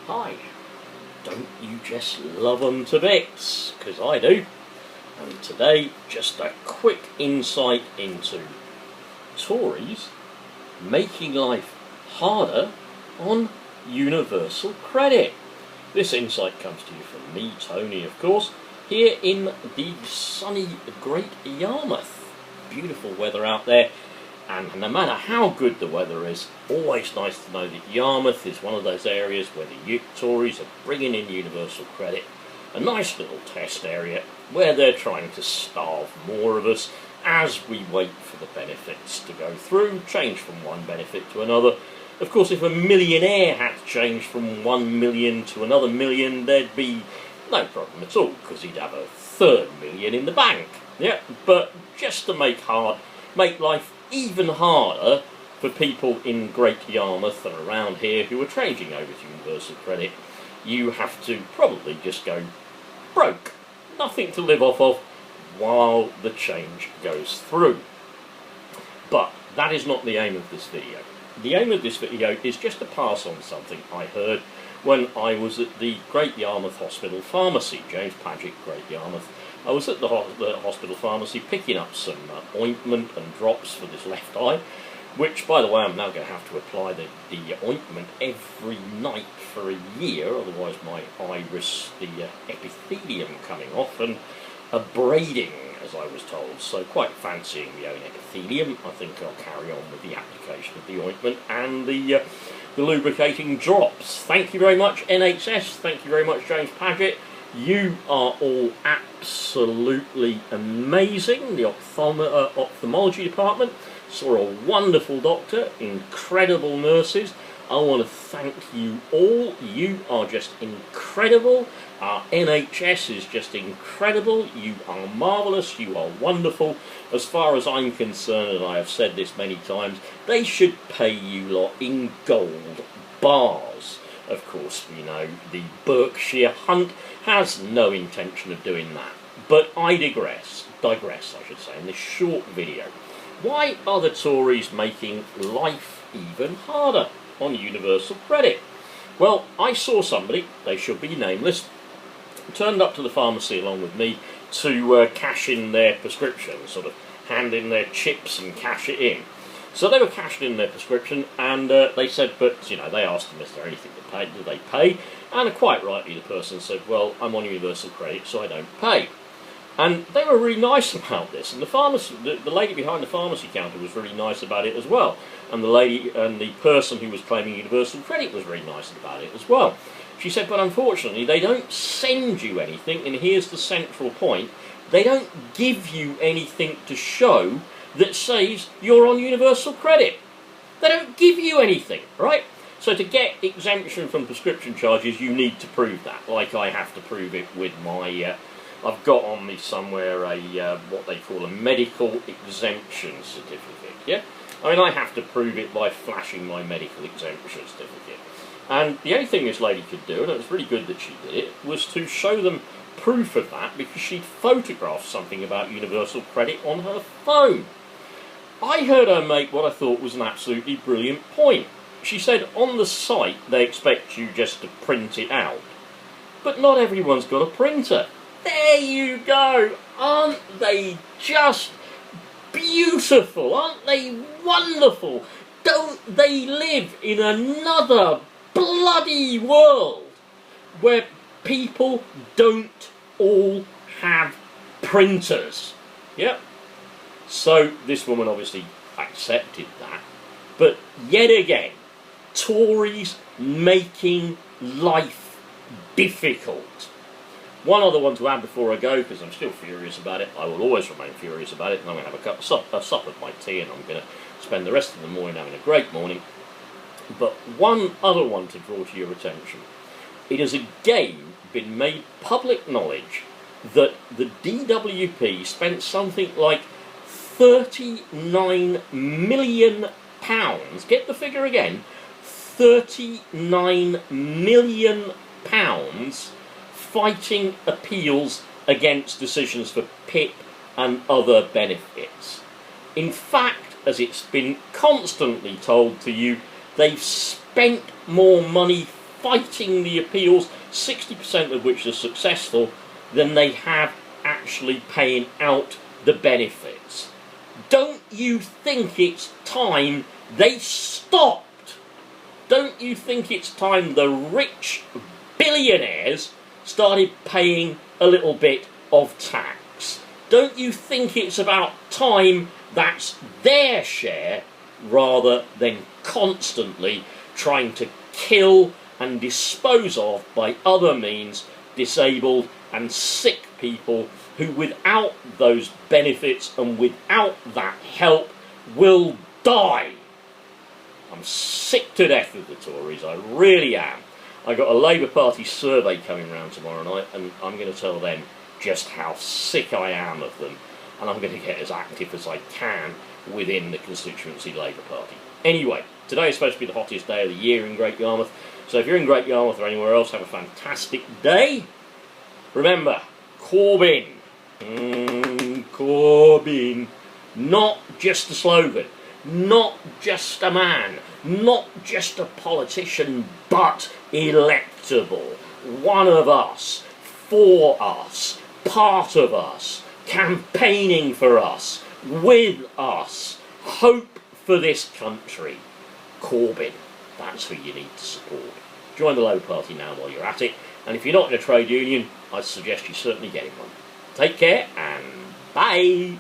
Hi, don't you just love 'em to bits? Because I do. And today, just a quick insight into Tories making life harder on universal credit. This insight comes to you from me, Tony, of course, here in the sunny Great Yarmouth. Beautiful weather out there. And no matter how good the weather is, always nice to know that Yarmouth is one of those areas where the Tories are bringing in universal credit, a nice little test area where they're trying to starve more of us as we wait for the benefits to go through, change from one benefit to another. Of course, if a millionaire had to change from 1 million to another million, there'd be no problem at all, because he'd have a third million in the bank. Yeah, but just to make life even harder for people in Great Yarmouth and around here who are changing over to universal credit, you have to probably just go broke. Nothing to live off of while the change goes through. But that is not the aim of this video. The aim of this video is just to pass on something I heard when I was at the Great Yarmouth Hospital Pharmacy, James Paget, Great Yarmouth. I was at the hospital pharmacy picking up some ointment and drops for this left eye, which, by the way, I'm now going to have to apply the ointment every night for a year, otherwise my eye risks the epithelium coming off and abrading, as I was told. So quite fancying the own epithelium, I think I'll carry on with the application of the ointment and the lubricating drops. Thank you very much, NHS. Thank you very much, James Paget. You are all absolutely amazing. The ophthalmology department saw a wonderful doctor, incredible nurses. I want to thank you all. You are just incredible. Our NHS is just incredible. You are marvellous. You are wonderful. As far as I'm concerned, and I have said this many times, they should pay you lot in gold bars. Of course, you know, the Berkshire Hunt has no intention of doing that. But I digress, I should say, in this short video. Why are the Tories making life even harder on universal credit? Well, I saw somebody, they should be nameless, turned up to the pharmacy along with me to cash in their prescription, sort of hand in their chips and cash it in. So they were cashing in their prescription, and they said, but, you know, they asked them, is there anything to pay? Do they pay? And quite rightly, the person said, well, I'm on universal credit, so I don't pay. And they were really nice about this, and the lady behind the pharmacy counter was really nice about it as well. And the person who was claiming universal credit was really nice about it as well. She said, but unfortunately, they don't send you anything, and here's the central point, they don't give you anything to show that says you're on universal credit. They don't give you anything, right? So to get exemption from prescription charges, you need to prove that. Like I have to prove it with my, I've got on me somewhere a, what they call a medical exemption certificate, yeah? I mean, I have to prove it by flashing my medical exemption certificate. And the only thing this lady could do, and it was really good that she did it, was to show them proof of that because she'd photographed something about universal credit on her phone. I heard her make what I thought was an absolutely brilliant point. She said on the site they expect you just to print it out. But not everyone's got a printer. There you go! Aren't they just beautiful? Aren't they wonderful? Don't they live in another bloody world where people don't all have printers? Yep. So this woman obviously accepted that. But yet again, Tories making life difficult. One other one to add before I go, because I'm still furious about it. I will always remain furious about it, and I'm going to have a sup of my tea, and I'm going to spend the rest of the morning having a great morning. But one other one to draw to your attention. It has again been made public knowledge that the DWP spent something like £39 million, get the figure again, £39 million fighting appeals against decisions for PIP and other benefits. In fact, as it's been constantly told to you, they've spent more money fighting the appeals, 60% of which are successful, than they have actually paying out the benefits. Don't you think it's time they stopped? Don't you think it's time the rich billionaires started paying a little bit of tax? Don't you think it's about time that's their share, rather than constantly trying to kill and dispose of by other means disabled and sick people who, without those benefits and without that help, will die? I'm sick to death of the Tories, I really am. I've got a Labour Party survey coming round tomorrow night, and I'm going to tell them just how sick I am of them, and I'm going to get as active as I can within the constituency Labour Party. Anyway, today is supposed to be the hottest day of the year in Great Yarmouth, so if you're in Great Yarmouth or anywhere else, have a fantastic day. Remember, Corbyn. Corbyn. Not just a slogan, not just a man, not just a politician, but electable. One of us, for us, part of us, campaigning for us, with us, hope for this country. Corbyn, that's who you need to support. Join the Labour Party now while you're at it, and if you're not in a trade union, I'd suggest you certainly get in one. Take care, and bye!